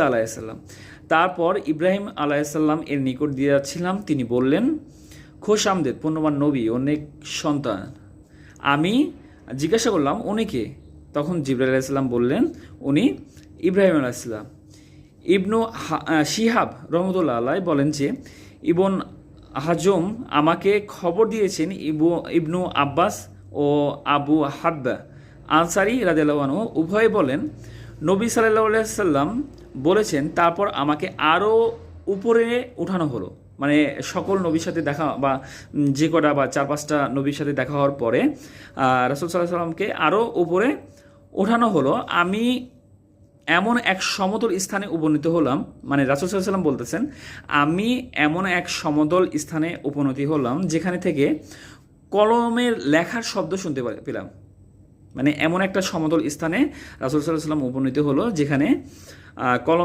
আলাইসাল্লাম। তারপর ইব্রাহিম আলাইসাল্লাম এর নিকট দিয়ে যাচ্ছিলাম, তিনি বললেন, খোশ আমদেদ পুণ্যবান নবী, অনেক সন্তান। আমি জিজ্ঞাসা করলাম, উনি কে? তখন জিবরাইল আলাইসাল্লাম বললেন, উনি ইব্রাহিম আলাইসাল্লাম। শিহাব রহমতুল্লাহ আলাই বলেন যে ইবন হাজম আমাকে খবর দিয়েছেন, ইবনু আব্বাস ও আবু হাব্বা আনসারি রাদিয়াল্লাহু আনহু উভয়ে বলেন, নবী সাল্লাল্লাহু সাল্লাম বলেছেন, তারপর আমাকে আরও উপরে উঠানো হলো। মানে সকল নবীর সাথে দেখা বা যে কটা বা 4-5টা নবীর সাথে দেখা হওয়ার পরে রাসূল সাল্লাল্লাহু আলাইহি সাল্লামকে আরও উপরে ওঠানো হলো। আমি এমন এক সমতল স্থানে উপনীত হলাম, মানে রাসূল সাল্লাল্লাহু আলাইহি সাল্লাম বলতেছেন, আমি এমন এক সমতল স্থানে উপনীত হলাম যেখানে থেকে কলমের লেখার শব্দ শুনতে পেলাম। মানে এমন একটা সমতল স্থানে রাসূল সাল্লাল্লাহু আলাইহি সাল্লাম উপনীত হলো যেখানে কলম